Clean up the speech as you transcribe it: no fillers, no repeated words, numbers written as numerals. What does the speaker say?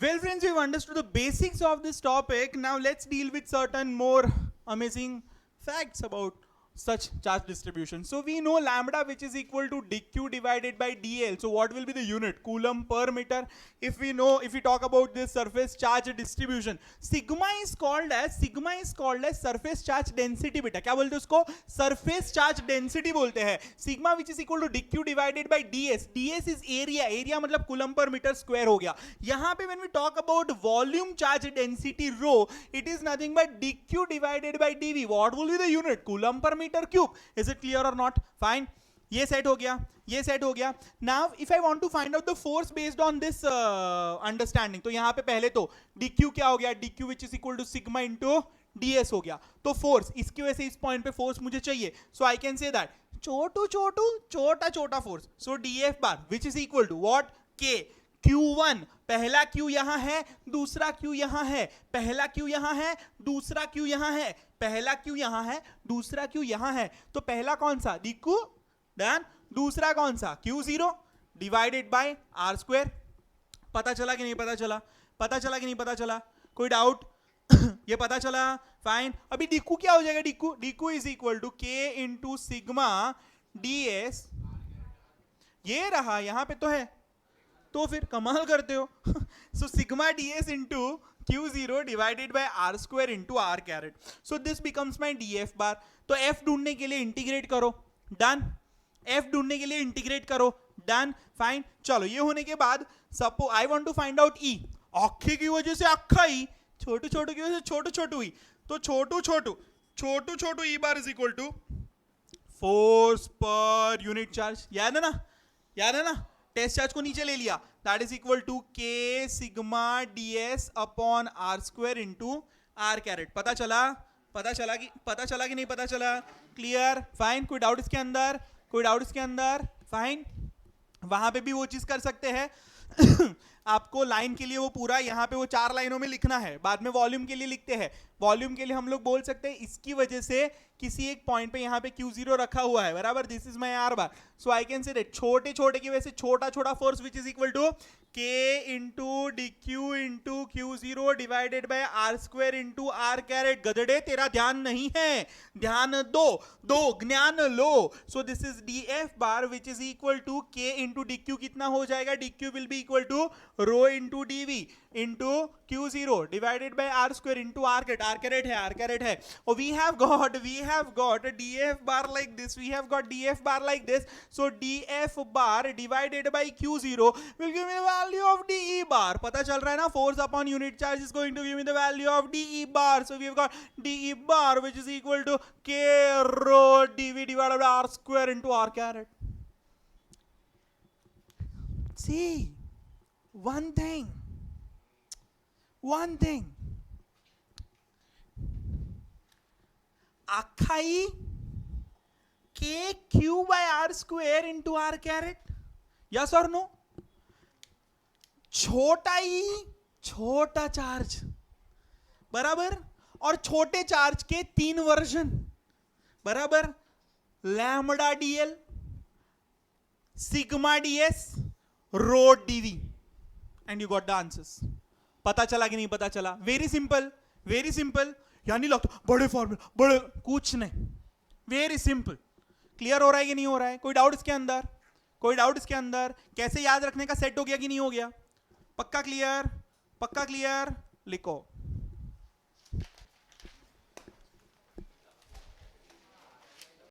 Well, friends, we've understood the basics of this topic. Now let's deal with certain more amazing facts about such charge distribution. So we know lambda, which is equal to dq divided by dl. So what will be the unit? Coulomb per meter. If we talk about this surface charge distribution, sigma is called as surface charge density. बेटा क्या बोलते हैं उसको? Surface charge density बोलते हैं. Sigma which is equal to dq divided by ds. ds is area मतलब coulomb per meter square हो गया. यहाँ पे when we talk about volume charge density rho, it is nothing but dq divided by dv. What will be the unit? Coulomb per meter cube. Is it clear or not? Fine. ये set हो गया. Now if I want to find out the force based on this understanding, तो यहां पे पहले तो dq क्या हो गया? dq which is equal to sigma into ds हो गया. तो फोर्स, इसकी वजह से इस पॉइंट पे फोर्स मुझे चाहिए. So I can say that छोटा force, so df bar which is equal to what? k. q1, पहला q यहां है, दूसरा q यहां है, पहला q यहां है, दूसरा q यहां है, पहला q यहां है, दूसरा q यहां है. तो पहला कौन सा? dq. डन. दूसरा कौन सा? q0 divided by r square. पता चला कि नहीं पता चला? कोई डाउट? ये पता चला? फाइन. अभी dq क्या हो जाएगा? dq is equal to k into sigma ds. ये रहा, यहां पे तो है, तो फिर कमाल करते हो. So sigma ds into q0 divided by r square into r caret. So this becomes my df bar. तो f ढूंढने के लिए इंटीग्रेट करो. डन. f ढूंढने के लिए इंटीग्रेट करो. डन. फाइन. चलो, ये होने के बाद suppose I want to find out e. अक्खे की वजह से अक्खा ई, छोटू की वजह से छोटू ई. तो छोटू E bar is equal to force per unit charge. याद है ना? टेस्ट चार्ज को नीचे ले लिया. That is equal to k sigma ds upon r square into r caret. पता चला कि नहीं पता चला? क्लियर. फाइन. कोई डाउट इसके अंदर? फाइन. वहां पे भी वो चीज कर सकते हैं. आपको लाइन के लिए वो पूरा यहाँ पे वो 4 लाइनों में लिखना है, बाद में वॉल्यूम के लिए लिखते हैं. वॉल्यूम के लिए हम लोग बोल सकते हैं इसकी वजह से किसी एक पॉइंट पे यहाँ पे q0 रखा हुआ है, बराबर. This is my r bar. So I can say that छोटे की वजह से छोटा force which is equal to k into dq into q0 divided by r square into r caret. गधड़े, तेरा ध्यान नहीं है, ध्यान दो ज्ञान लो. So this is df bar which is equal to k into dq. कितना हो जाएगा? dq will be equal to rho into dv into q0 divided by r square into r caret है. और we have got df bar like this. So df bar divided by q0 will give me the value of de bar. पता चल रहा है ना? Force upon unit charge is going to give me the value of de bar. So we have got de bar which is equal to k rho dv divided by r square into r caret. See, one thing. अखाई k q by r square into r caret. Yes और no? छोटा charge, बराबर. और छोटे charge के 3 version, बराबर. Lambda dl, sigma ds, rho dv, and you got the answers. पता चला कि नहीं पता चला? Very simple. यानी लगता बड़े फॉर्मूला, बड़े कुछ नहीं, वेरी सिंपल. क्लियर हो रहा है कि नहीं हो रहा है? कोई डाउट इसके अंदर? कैसे याद रखने का सेट हो गया कि नहीं हो गया? पक्का क्लियर? लिखो.